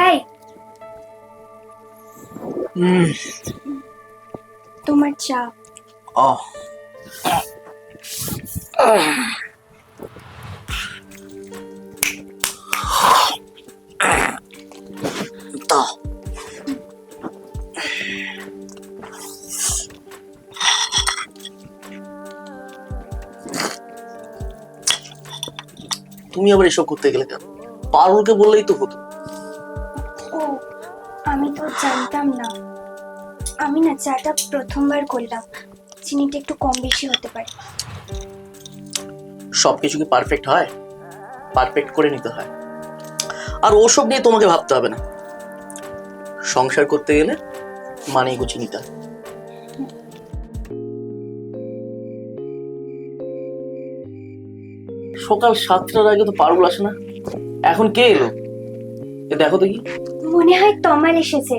এই হুম। তোমার চা। আহ দাও। তুমি আবার এসব করতে গেলে কেন? পারুলকে বললেই তো হতো। ও, আমি তো জানতাম না। আমি না চাটা প্রথমবার করলাম, চিনিটা একটু কম বেশি হতে পারে। সবকিছু কি পারফেক্ট হয়? পারফেক্ট করে নিতে হয়। আর ওসব নিয়ে তোমাকে ভাবতে হবে না। সংসার করতে গেলে মানিয়ে গুছিয়ে নিতে হয়। সকাল 7টার আগে তো পারুল আসে না। এখন কে এলো? এ দেখো দেখি। মনে হয় তমাল এসেছে।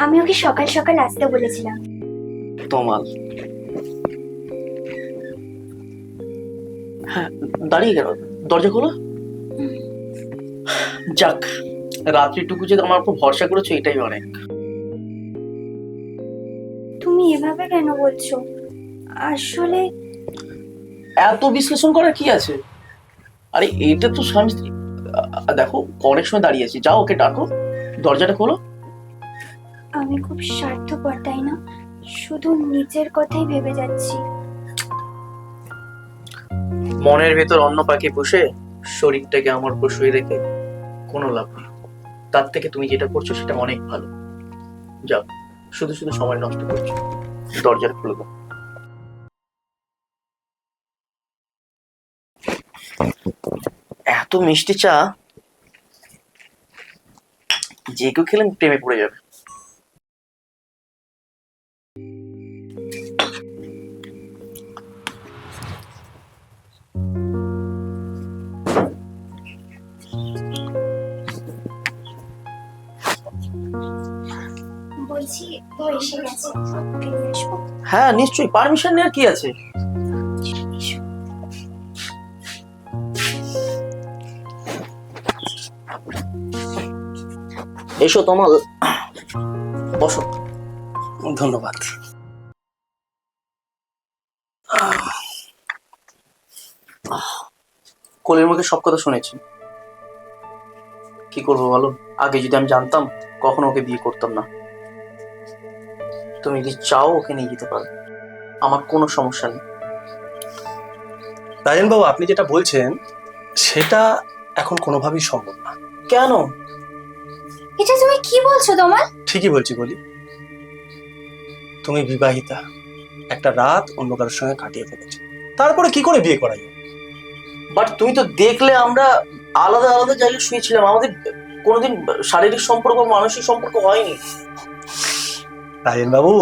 আমি ওকে সকাল সকাল আসতে বলেছিলাম। তমাল? হ্যাঁ, দাঁড়িয়ে গেল। দরজা খোলো। যাক, রাত্রিটুকু যে আমার উপর ভরসা করেছো এটাই অনেক। তুমি এভাবে কেন বলছো? আসলে এত বিশ্লেষণ করার কি আছে? আরে এটা তো স্বামী স্ত্রী। দেখো অনেক সময় দাঁড়িয়ে আছি, যাও ওকে ডাকো, দরজাটা খোলো। আমি খুব স্বার্থপর, তাই না? শুধু নিজের কথাই ভেবে যাচ্ছি। মনের ভেতর অন্য পাখি পুষে শরীরটাকে আমার উপর শুয়ে রেখে কোনো লাভ নেই। তার থেকে তুমি যেটা করছো সেটা অনেক ভালো। যাও, শুধু শুধু সময় নষ্ট করছো। দরজাটা খুলে দাও। এত মিষ্টি চা যে কেউ খেলে প্রেমে পড়ে যাবে। বলছি, ও এসে গেছে, ওকে নিয়ে আসবো? হ্যাঁ নিশ্চয়ই, পারমিশন নেওয়ার কি আছে। এসো। এসো তমাল, বসো। ধন্যবাদ। কোলের মুখে সব কথা শুনেছি। কি করবো বলো? আগে যদি আমি জানতাম কখনো ওকে বিয়ে করতাম না। তুমি যদি চাও ওকে নিয়ে যেতে পারো, আমার কোনো সমস্যা নেই। রাজেন বাবু, আপনি যেটা বলছেন সেটা এখন কোনোভাবেই সম্ভব না। কেন? এটা তুমি কি বলছো তমাল? ঠিকই বলছি বলি। তুমি বিবাহিতা, একটা রাত অন্য কারোর সঙ্গে কাটিয়ে ফেলেছো, তারপরে কি করে বিয়ে করা যায়? বাট তুমি তো দেখলে আমরা আলাদা আলাদা জায়গায় শুয়েছিলাম, আমাদের কোনোদিন শারীরিক সম্পর্ক মানসিক সম্পর্ক হয়নি। রাজেন বাবু,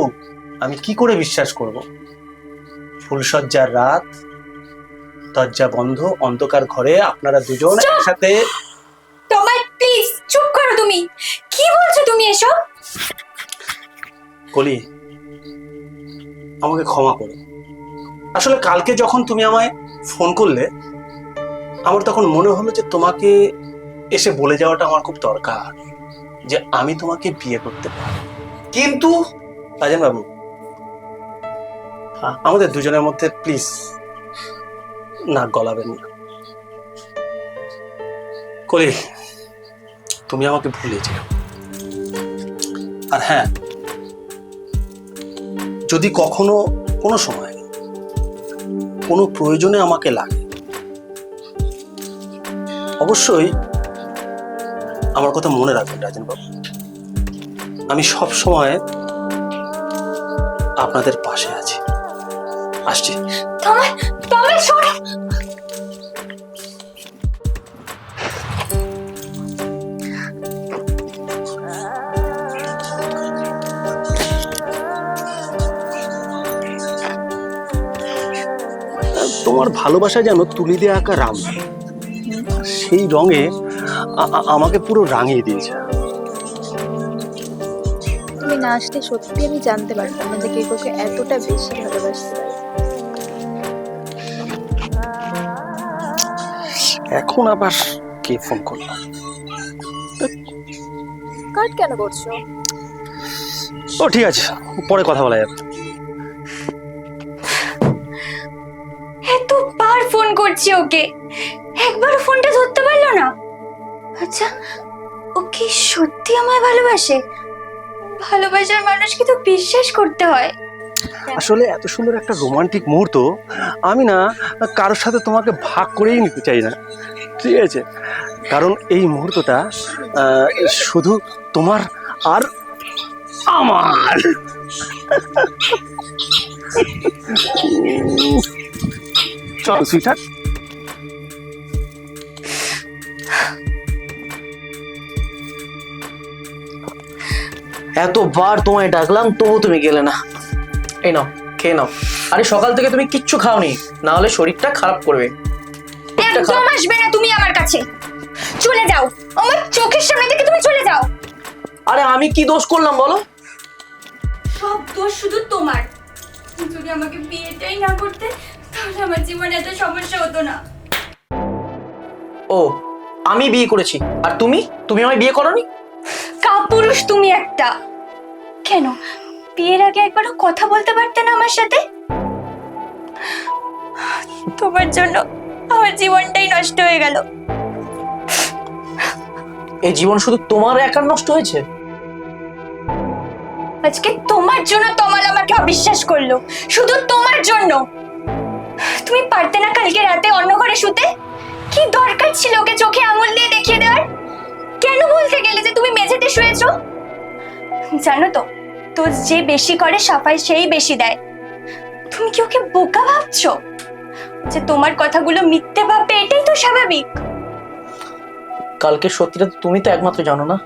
আমি কি করে বিশ্বাস করব? ফুলশয্যার রাত, দরজা বন্ধ, অন্ধকার ঘরে আপনারা দুজন একসাথে। তমাল প্লিজ চুপ করো। তুমি কি বলছো তুমি এসব? কলি, আমাকে ক্ষমা করো। আসলে কালকে যখন তুমি আমায় ফোন করলে, আমার তখন মনে হলো যে তোমাকে এসে বলে যাওয়াটা আমার খুব দরকার, যে আমি তোমাকে বিয়ে করতে পারি। কিন্তু রাজেন বাবু, আমাদের দুজনের মধ্যে প্লিজ নাক গলাবেন না। কলি, তুমি আমাকে ভুলে যেও। আর হ্যাঁ, যদি কখনো কোনো সময় কোনো প্রয়োজনে আমাকে লাগে, অবশ্যই আমার কথা মনে রাখবেন রাজেন বাবু। আমি সব সময় আপনাদের পাশে আছি। আসছি। তমাল, তমাল শোনো। তোমার ভালোবাসা যেন তুলি দিয়ে আঁকা রাম, সেই রঙে আমাকে পুরো রাঙিয়ে দিয়েছে। তুমি না আসলে সত্যি আমি জানতে পারতাম না যে কে কাউকে এতটা বেশি ভালোবাসতে পারে। এখন আবার কে ফোন করলো? কাট কেন করছো? ও ঠিক আছে, পরে কথা বলা যাবে। এতবার ফোন করছি ওকে, একবারও ফোনটা ধরতে পারলো না। আচ্ছা, ও কি সত্যি আমায় ভালোবাসে? ভালোবাসার মানুষকে তো বিশ্বাস করতে হয়। আসলে এত সুন্দর একটা রোমান্টিক মুহূর্ত আমি না কারোর সাথে তোমাকে ভাগ করেই নিতে চাই না, ঠিক আছে? কারণ এই মুহূর্তটা শুধু তোমার আর আমার। চল সুইটার। এতবার তোমায় ডাকলাম তবু তুমি গেলে না। এই নাও, খেয়ে নাও। আরে সকাল থেকে তুমি কিচ্ছু খাওনি, না হলে শরীরটা খারাপ করবে। পেটটা একদম খারাপ- আসবে না তুমি আমার কাছে, চলে যাও আমার চোখের সামনে থেকে, তুমি চলে যাও। আরে আমি কি দোষ করলাম বলো? সব দোষ শুধু তোমার। যদি আমাকে বিয়েটাই না করতে তাহলে আমার জীবনে এত সমস্যা হতো না। ও, আমি বিয়ে করেছি আর তুমি তুমি আমায় বিয়ে করোনি? কাপুরুষ তুমি একটা। কেন বিয়ের আগে একবারও কথা বলতে পারতে না আমার সাথে? তোমার জন্য আমার জীবনটাই নষ্ট হয়ে গেল। এই জীবন শুধু তোমার একার নষ্ট হয়েছে? আজকে তোমার জন্য তমাল আমাকে অবিশ্বাস করলো, শুধু তোমার জন্য। তুমি পারতে না কালকে রাতে অন্য ঘরে শুতে? কি দরকার ছিল ওকে চোখে আঙুল দিয়ে দেখিয়ে দেওয়ার? কেন বলতে গেলে যে তুমি মেঝেতে শুয়েছো? জানো তো যে বেশি করে সাফাই সেই বেশি দেয়। তুমি কি ওকে বোকা ভাবছো? যে তোমার কথাগুলো মিথ্যে ভাববে এটাই তো স্বাভাবিক। কালকে সত্যিটা তো তুমি তো একমাত্র জানো না।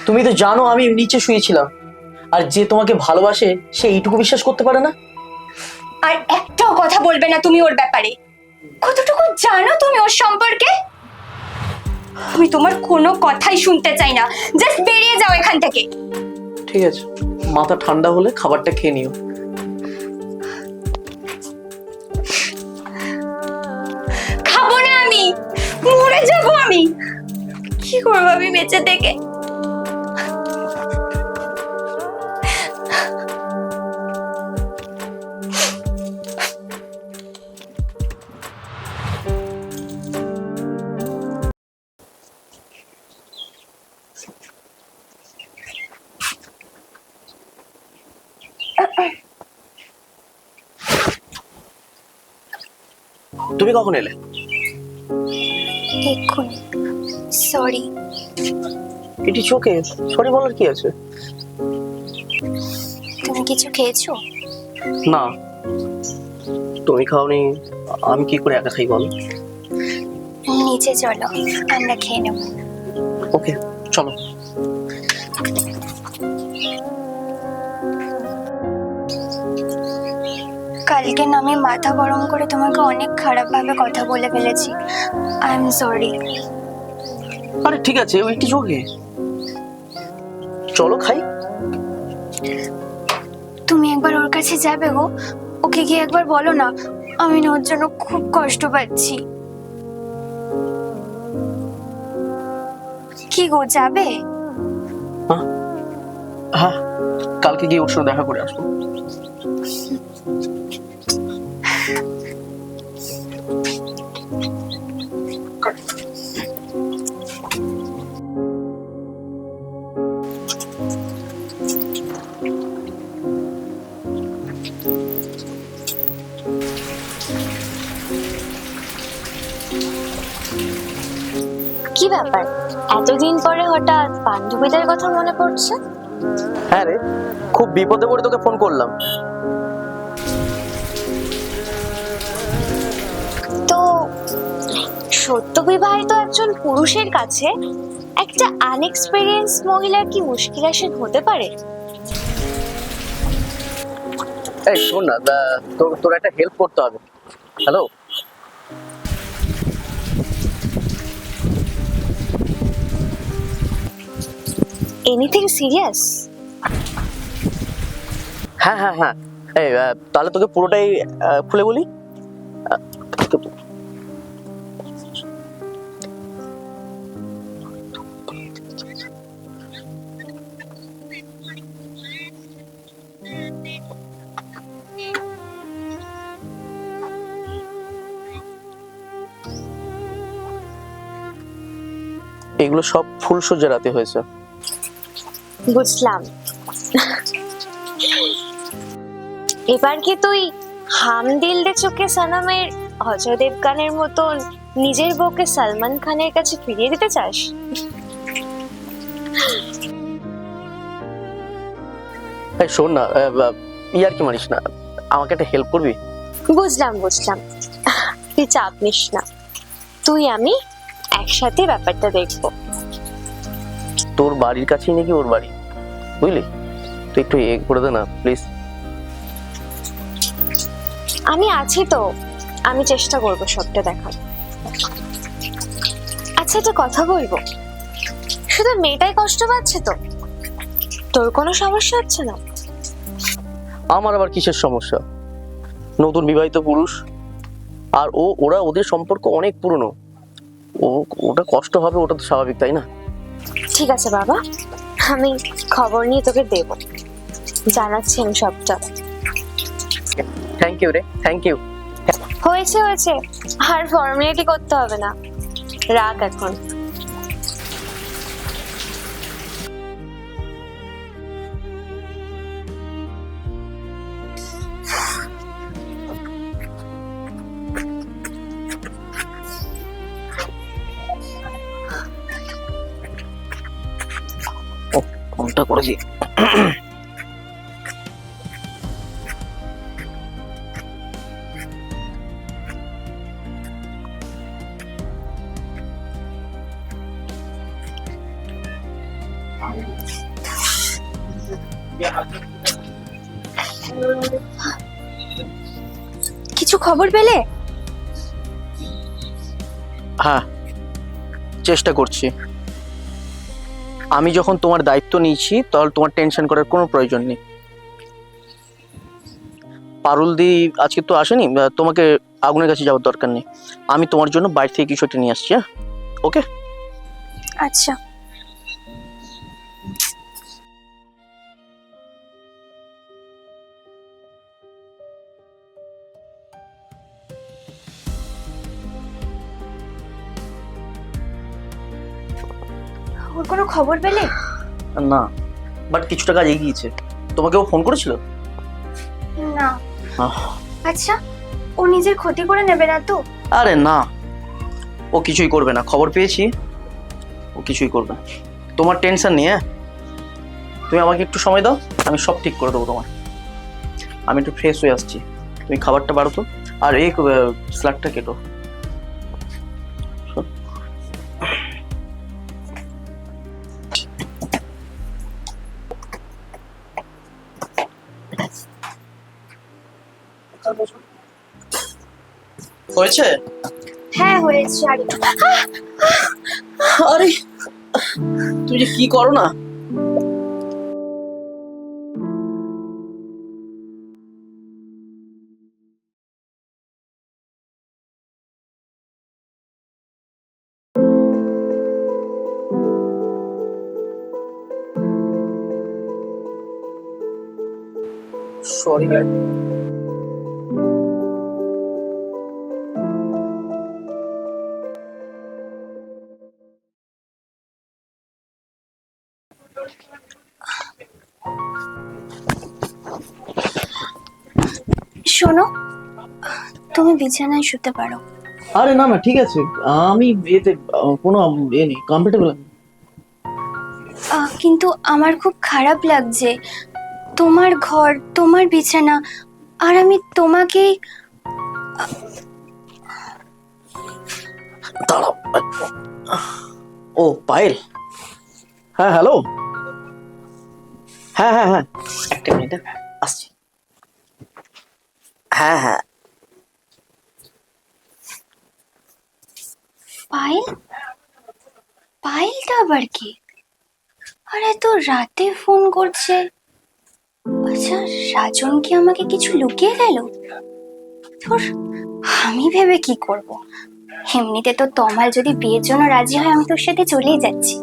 তুমি তো জানো আমি নিচে শুয়েছিলাম, আর যে তোমাকে ভালোবাসে সে এইটুকু বিশ্বাস করতে পারে না। আর একটাও কথা বলবে না তুমি ওর ব্যাপারে। কতটুকু জানো তুমি ওর সম্পর্কে? আমি তোমার কোনো কথাই শুনতে চাই না, জাস্ট বেরিয়ে যাও এখান থেকে। ঠিক আছে, মাথা ঠান্ডা হলে খাবারটা খেয়ে নিও। খাবো না আমি, মরে যাবো আমি। কি করবো আমি বেঁচে থেকে? তুমি কখন এলে? এক্ষুনি। সরি। এটি চোখে সরি বলার কি আছে? তুমি কিছু খেয়েছো? না, তুমি খাওনি, আমি কি করে একা খাই বলো? নিচে চলো, আমরা খেয়ে নেব। ওকে চলো। কালকে না আমি মাথা গরম করে তোমাকে অনেক খারাপ ভাবে কথা বলে ফেলেছি। I am sorry. আরে ঠিক আছে, ওইটি চোখে চলো খাই। তুমি একবার ওর কাছে যাবে গো, ওকে গিয়ে একবার বলো না আমি না ওর জন্য খুব কষ্ট পাচ্ছি। কি গো, যাবে? হ্যাঁ, কালকে গিয়ে ওর সঙ্গে দেখা করে আসবো। কি ব্যাপার, এতদিন পরে হঠাৎ বান্ধবীদের কথা মনে পড়ছে? হ্যাঁ রে, খুব বিপদে পড়ে তোকে ফোন করলাম। তো সত্য বিবাহিত একজন পুরুষের কাছে একটা আনএক্সপেরিয়েন্স মহিলার কি মুশকিল আসেন হতে পারে? এই শোন না, তোর একটা হেল্প করতে হবে। Hello, anything serious? হ্যাঁ হ্যাঁ হ্যাঁ, এই তাহলে তোকে পুরোটাই খুলে বলি। এগুলো সব ফুলসজ্জা রাতে হয়েছে। বুঝলাম। এবার কি তুই হাম দিল দে চুকে সনমের অজয় দেবগানের মতন নিজের বউকে সালমান খানের কাছে ফিরিয়ে দিতে চাস? এই শোন না, ইয়ার কি মানিস না, আমাকে একটা হেল্প করবি? বুঝলাম বুঝলাম, তুই চাপ নিস না, তুই আমি একসাথে ব্যাপারটা দেখবো। তোর বাড়ির কাছেই নাকি ওর বাড়ি, বুঝলি? তুই একটু এ করে দে না প্লিজ। আমি আছি তো, আমি চেষ্টা করবো সবটা দেখার। আচ্ছা, একটা কথা বলবো, শুধু মেয়েটাই কষ্ট পাচ্ছে তো, তোর কোনো সমস্যা হচ্ছে না? আমার আবার কিসের সমস্যা? নতুন বিবাহিত পুরুষ, আর ওরা ওদের সম্পর্ক অনেক পুরনো, ওটা কষ্ট হবে, ওটা তো স্বাভাবিক, তাই না? ঠিক আছে বাবা, আমি খবর নিয়ে তোকে দেব, জানাচ্ছি আমি সবটা। থ্যাংক ইউ রে, থ্যাংক ইউ। হয়েছে হয়েছে, আর ফর্মালিটি করতে হবে না, রাখ এখন। ফোনটা করেছি। কিছু খবর পেলে? হ্যাঁ, চেষ্টা করছি। আমি যখন তোমার দায়িত্ব নিয়েছি তাহলে তোমার টেনশন করার কোনো প্রয়োজন নেই। পারুল দি আজকে তো আসেনি, তোমাকে আগুনের কাছে যাওয়ার দরকার নেই। আমি তোমার জন্য বাইরে থেকে কিছু একটা নিয়ে আসছি। হ্যাঁ, ওকে? আচ্ছা। ওর কোনো খবর পেলে? না, বাট কিছুটা কাজ এগিয়েছে। তোমাকেও ফোন করেছিল? না। আচ্ছা, ও নিজের ক্ষতি করে নেবে না তো? আরে না, ও কিছুই করবে না, খবর পেয়েছি, ও কিছুই করবে না। তোমার টেনশন নিয়ে, তুমি আমাকে একটু সময় দাও, আমি সব ঠিক করে দেবো তোমার। আমি একটু ফ্রেশ হয়ে আসছি, তুমি খাবারটা বাড়ো তো, আর এই স্যালাডটা কেটো। হয়েছে? হ্যাঁ হয়েছে। আরে তুমি যে কি করো না। সরি। শোনো, তুমি বিছানায় শুতে পারো। আরে না না, ঠিক আছে, আমি এতে কোনো এ নেই, কমফোর্টেবল আমি। কিন্তু আমার খুব খারাপ লাগছে, তোমার ঘর, তোমার বিছানা, আর আমি তোমাকেই। দাঁড়াও। ও পায়েল, হ্যাঁ হ্যালো, হ্যাঁ হ্যাঁ হ্যাঁ, একটা মিনিট আসছি। হ্যাঁ হ্যাঁ। পায়েল? পায়েলটা আবার কি? আর এত রাতে ফোন করছে। আচ্ছা, রাজন কি আমাকে কিছু লুকিয়ে গেল? ধুর, আমি ভেবে কি করব? এমনিতে তো তমাল যদি বিয়ের জন্য রাজি হয়, আমি তোর সাথে চলেই যাচ্ছি।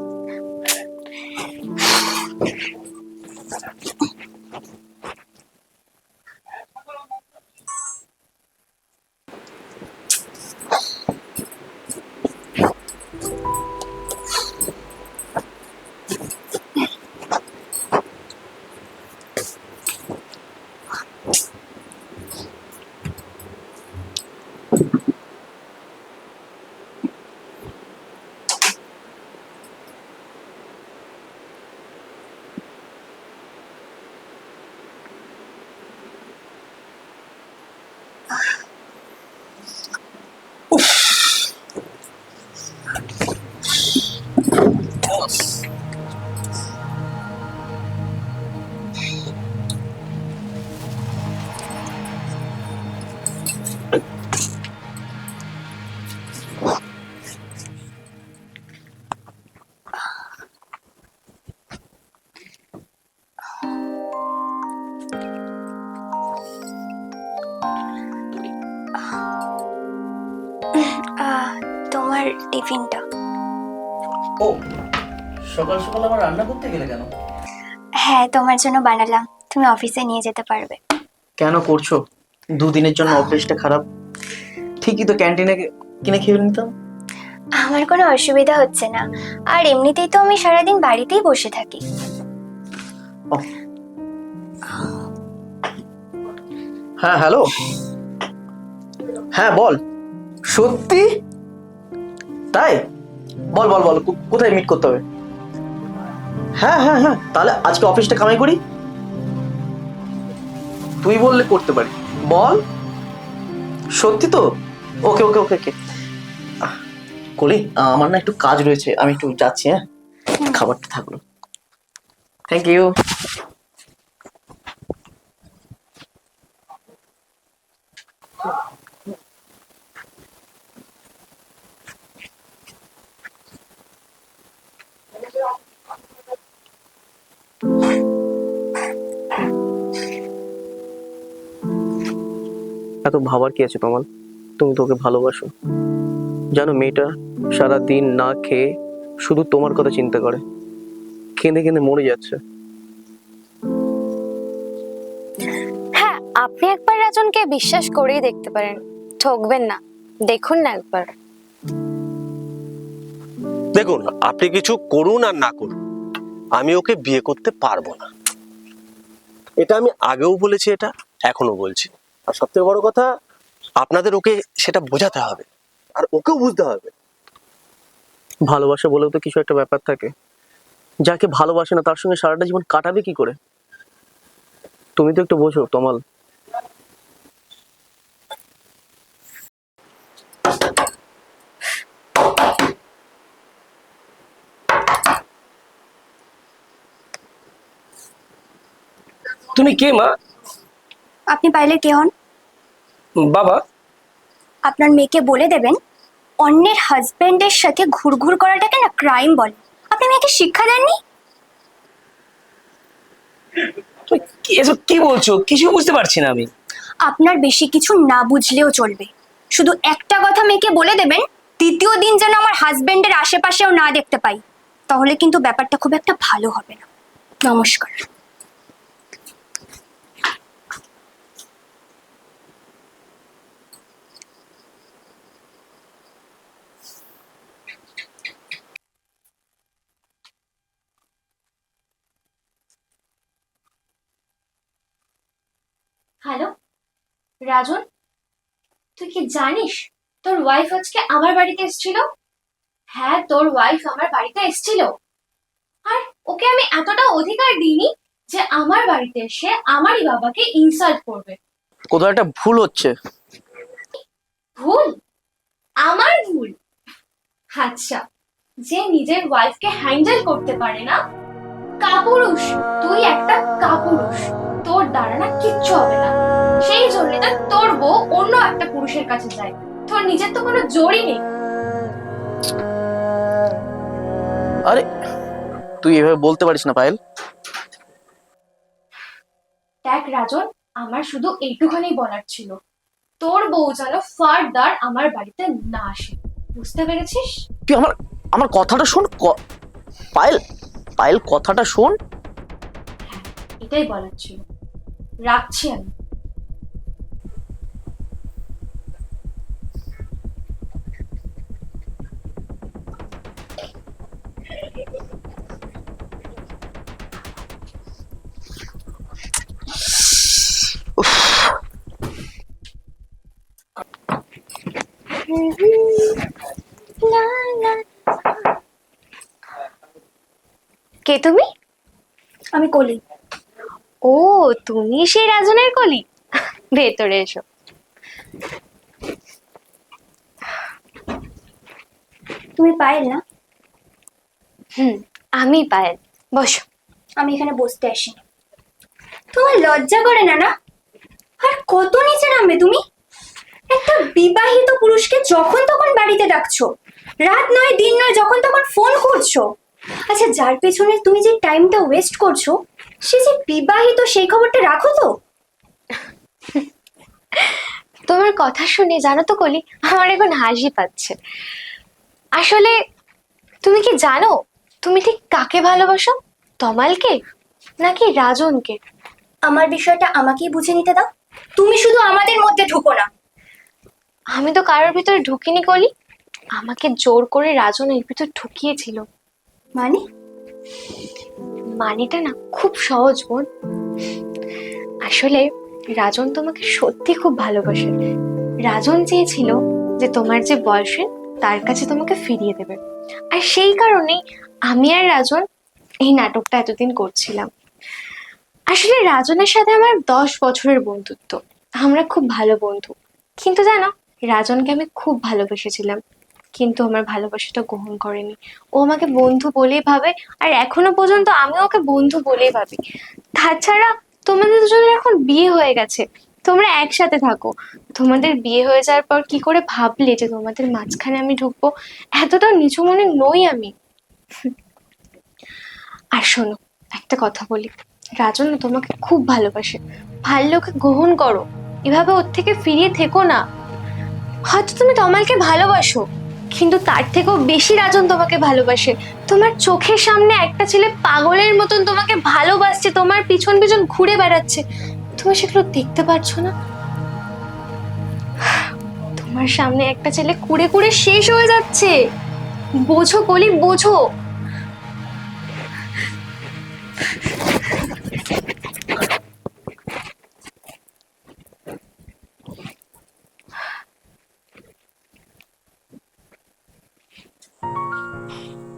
আর টিফিনটা। ও, সকাল সকাল আমার রান্না করতে গেলে কেন? হ্যাঁ, তোমার জন্য বানালাম, তুমি অফিসে নিয়ে যেতে পারবে। কেন করছো? দুদিনের জন্য অভ্যেসটা খারাপ। ঠিকই তো, ক্যান্টিনে কিনে খেয়ে নিতাম। আমার কোনো অসুবিধা হচ্ছে না, আর এমনিতেই তো আমি সারাদিন বাড়িতেই বসে থাকি। ও, হ্যাঁ হ্যালো, হ্যাঁ বল। সত্যি? তাই? বল বল বল, কোথায় মিট করতে হবে? হ্যাঁ হ্যাঁ হ্যাঁ, তাহলে আজকে অফিসটা কামাই করি। তুই বললে করতে পারি, বল। সত্যি তো? ওকে ওকে ওকে ওকে। কলি, আমার না একটু কাজ রয়েছে, আমি একটু যাচ্ছি। হ্যাঁ, খাবারটা থাকলো। Thank you. এত ভাবার কি আছে তোমার? তুমি তো ওকে ভালোবাসো। জানো, মেয়েটা সারা দিন না খেয়ে শুধু তোমার কথা চিন্তা করে, কেঁদে কেঁদে মরে যাচ্ছে। হ্যাঁ, আপনি একবার রাজনকে বিশ্বাস করেই দেখতে পারেন, ঠকবেন না। দেখুন না একবার। দেখুন, আপনি কিছু করুন আর না করুন, আমি ওকে বিয়ে করতে পারবো না। এটা আমি আগেও বলেছি, এটা এখনো বলছি। আর সবথেকে বড় কথা, আপনাদের ওকে সেটা বোঝাতে হবে, আর ওকেও বুঝতে হবে। ভালোবাসা বলেও তো কিছু একটা ব্যাপার থাকে। যাকে ভালোবাসে না তার সঙ্গে সারাটা জীবন কাটাবে কি করে? তুমি তো একটু বোঝো তমাল। তুমি কে মা? আপনি পাইলে কে হন? বাবা। আপনার মেয়েকে বলে দেবেন অন্যের হাজবেন্ডের সাথে ঘুরঘুর করাটাকে না ক্রাইম বলে। আপনি মেয়েকে শিক্ষা দেননি? তুমি এসব কি বলছো? কিছু বুঝতে পারছি না আমি। আপনার বেশি কিছু না বুঝলেও চলবে, শুধু একটা কথা মেয়েকে বলে দেবেন, দ্বিতীয় দিন যেন আমার হাজবেন্ডের আশেপাশেও না দেখতে পাই। তাহলে কিন্তু ব্যাপারটা খুব একটা ভালো হবে না। নমস্কার। হ্যালো রাজন, তুই কি জানিস তোর ওয়াইফ আজকে আমার বাড়িতে এসেছিল? হ্যাঁ, তোর ওয়াইফ আমার বাড়িতে এসেছিল, আর ওকে আমি এতটা অধিকার দিইনি যে আমার বাড়িতে এসে আমারই বাবাকে ইনসাল্ট করবে। কোথাও একটা ভুল হচ্ছে। ভুল? আমার ভুল? আচ্ছা, যে নিজের ওয়াইফকে হ্যান্ডেল করতে পারে না, কাপুরুষ। তুই একটা কাপুরুষ, তোর দ্বারা না কিচ্ছু হবে না। সেই জন্য তো তোর বউ অন্য একটা পুরুষের কাছে যায়, তোর নিজের তো কোনো জোরই নেই। আরে, তুই এভাবে বলতে পারিস না পায়েল। দেখ রাজন, আমার শুধু এইটুখানি বলার ছিল, তোর বউ যেন ফার্দার আমার বাড়িতে না আসে, বুঝতে পেরেছিস? তুই আমার আমার কথাটা শোন। পায়েল, পায়েল কথাটা শোন। এটাই বলার ছিল, রাখছি আমি। কে তুমি? আমি কলি। ও, তুমি সেই রাজনের কলি? ভেতরে এসো। তুমি পায়েল না? আমি পায়েল, বসো। আমি এখানে বসতে আসিনি। তোমার লজ্জা করে না? না, আর কত নিচে নামবে তুমি? একটা বিবাহিত পুরুষকে যখন তখন বাড়িতে ডাকছো, রাত নয় দিন নয় যখন তখন ফোন করছো। আচ্ছা, যার পেছনে তুমি যে টাইমটা ওয়েস্ট করছো সে যে বিবাহিত, সেই খবরটা রাখো তো। তোমার কথা শুনে জানো তো কলি, আমার এখন হাসি পাচ্ছে। আসলে তুমি কি জানো তুমি ঠিক কাকে ভালোবাসো, তমালকে নাকি রাজনকে? আমার বিষয়টা আমাকেই বুঝে নিতে দাও। তুমি শুধু আমাদের মধ্যে ঢুকো না। আমি তো কারোর ভিতরে ঢুকিনি কলি, আমাকে জোর করে রাজন এর ভিতর ঢুকিয়েছিল। মানে? মানেটা না খুব সহজ বোন। আসলে রাজন তোমাকে সত্যি খুব ভালোবাসে। রাজন চেয়েছিল যে তোমার যে বয়ফ্রেন্ড তার কাছে তোমাকে ফিরিয়ে দেবে, আর সেই কারণেই আমি আর রাজন এই নাটকটা এতদিন করছিলাম। আসলে রাজনের সাথে আমার 10 বছরের বন্ধুত্ব, আমরা খুব ভালো বন্ধু। কিন্তু জানো, রাজনকে আমি খুব ভালোবেসেছিলাম, কিন্তু আমার ভালোবাসাটা গ্রহণ করেনি। ও আমাকে বন্ধু বলেই ভাবে, আর এখনো পর্যন্ত আমি ওকে বন্ধু বলেই ভাবি। তাছাড়া তোমাদের দুজনের এখন বিয়ে হয়ে গেছে, তোমরা একসাথে থাকো। তোমাদের বিয়ে হয়ে যাওয়ার পর কি করে ভাবলে যে তোমাদের মাঝখানে আমি ঢুকবো? এতটা নিচু মনে নই আমি। আর শোনো, একটা কথা বলি, রাজন না তোমাকে খুব ভালোবাসে। ভালো লোকে গ্রহণ করো, এভাবে ওর থেকে ফিরিয়ে থেকো না। হয়তো তুমি তমালকে ভালোবাসো, কিন্তু তার থেকেও বেশি রাজন তোমাকে ভালোবাসে। তোমার চোখের সামনে একটা ছেলে পাগলের মতন তোমাকে ভালোবাসছে, তোমার পিছন পিছন ঘুরে বেড়াচ্ছে, তুমি সেগুলো দেখতে পারছো না? তোমার সামনে একটা ছেলে কুড়ে কুড়ে শেষ হয়ে যাচ্ছে। বোঝো কলি, বোঝো।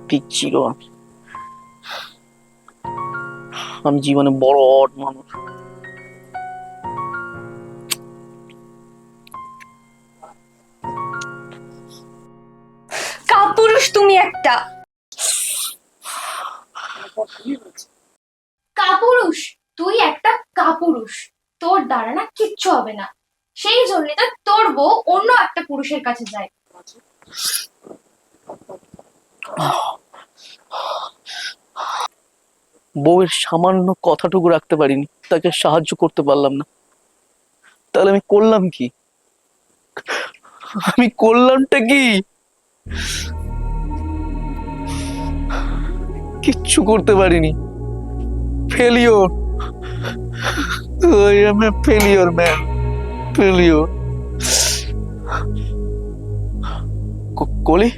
পিচ্ছিল আমি জীবনে বড় অড মানুষ। কাপুরুষ তুমি একটা। কাপুরুষ? তুই একটা কাপুরুষ। তোর দ্বারা না কিচ্ছু হবে না। সেই জন্য তো তোর বউ অন্য একটা পুরুষের কাছে যায়। বউয়ের সামান্য কথাটুকু রাখতে পারিনি, তাকে সাহায্য করতে পারলাম না, তাহলে আমি করলাম কি? আমি করলামটা কি? কিচ্ছু করতে পারিনি। Failure. I am a failure, man. Failure. কলি,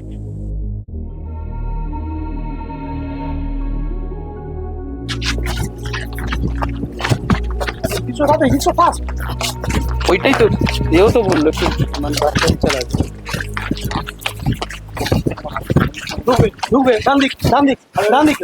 ওইটাই তো, এও তো বললো কি মানে বাচ্চা চালাবে। ঢুকবে ডান দিক ডান দিক ডান দিক।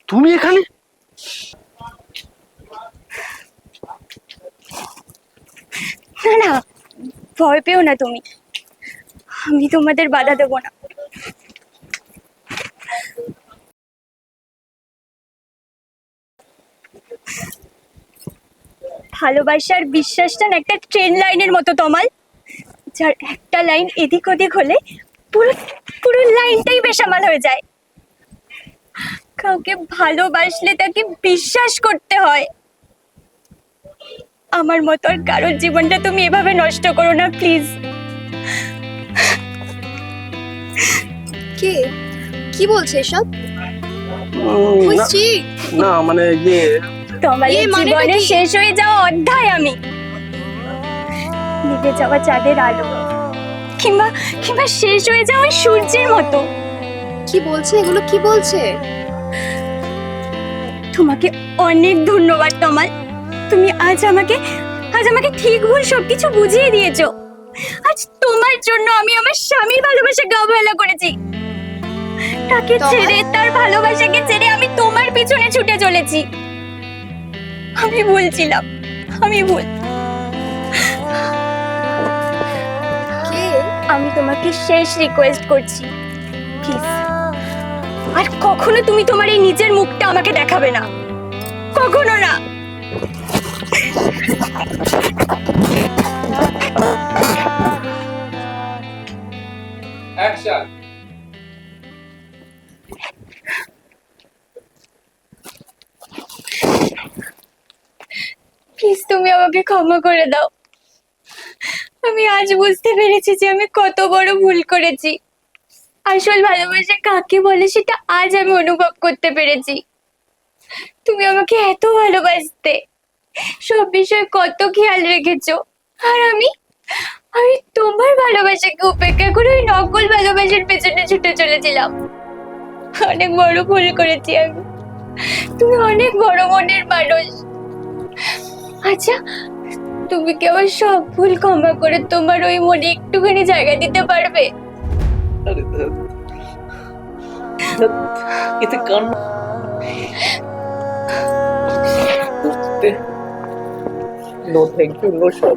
তুমি এখানে? না না, ভয় পেও না তুমি, আমি তোমাদের বাধা দেবো না। ভালোবাসার বিশ্বাসটা না একটা ট্রেন লাইনের মতো তমাল, যার একটা লাইন এদিক ওদিক হলে পুরো পুরো লাইনটাই বেসামাল হয়ে যায়। কাউকে ভালোবাসলে তাকে বিশ্বাস করতে হয়। আমার মতো আর কারোর জীবনটা তুমি এভাবে নষ্ট করো না প্লিজ। কে কি বলছে এসব? না মানে তোমার মানেটা জীবনে কি? শেষ হয়ে যাওয়া অধ্যায় আমি, নিভে যাওয়া চাঁদের আলো, কিংবা কিংবা শেষ হয়ে যাওয়া ওই সূর্যের মতো। কি বলছে এগুলো, কি বলছে? তোমাকে অনেক ধন্যবাদ তমাল, তুমি আজ আমাকে ঠিক ভুল সবকিছু বুঝিয়ে দিয়েছো। আজ তোমার জন্য আমি আমার স্বামীর ভালোবাসাকে অবহেলা করেছি, তাকে তমাল? ছেড়ে, তার ভালোবাসাকে ছেড়ে আমি তোমার পিছনে ছুটে চলেছি। আমি ভুল ছিলাম, আমি ভুল। কে? আমি তোমাকে শেষ রিকোয়েস্ট করছি, প্লিজ আর কখনো তুমি তোমার এই নিজের মুখটা আমাকে দেখাবে না, কখনো না। প্লিজ তুমি আমাকে ক্ষমা করে দাও। আমি আজ বুঝতে পেরেছি যে আমি কত বড় ভুল করেছি। আসল ভালোবাসা কাকে বলে সেটা আজ আমি অনুভব করতে পেরেছি। তুমি আমাকে এত ভালোবাসতে, সব বিষয়ে কত খেয়াল রেখেছো, আর আমি আমি তোমার ভালোবাসাকে উপেক্ষা করে ওই নকল ভালোবাসার পেছনে ছুটে চলেছিলাম। অনেক বড় ভুল করেছি আমি। তুমি অনেক বড় মনের মানুষ। আচ্ছা, তুমি কি আমার সব ভুল ক্ষমা করে তোমার ওই মনে একটুখানি জায়গা দিতে পারবে? আরে এতে কান্না নো থ্যাংক ইউ, নো সব।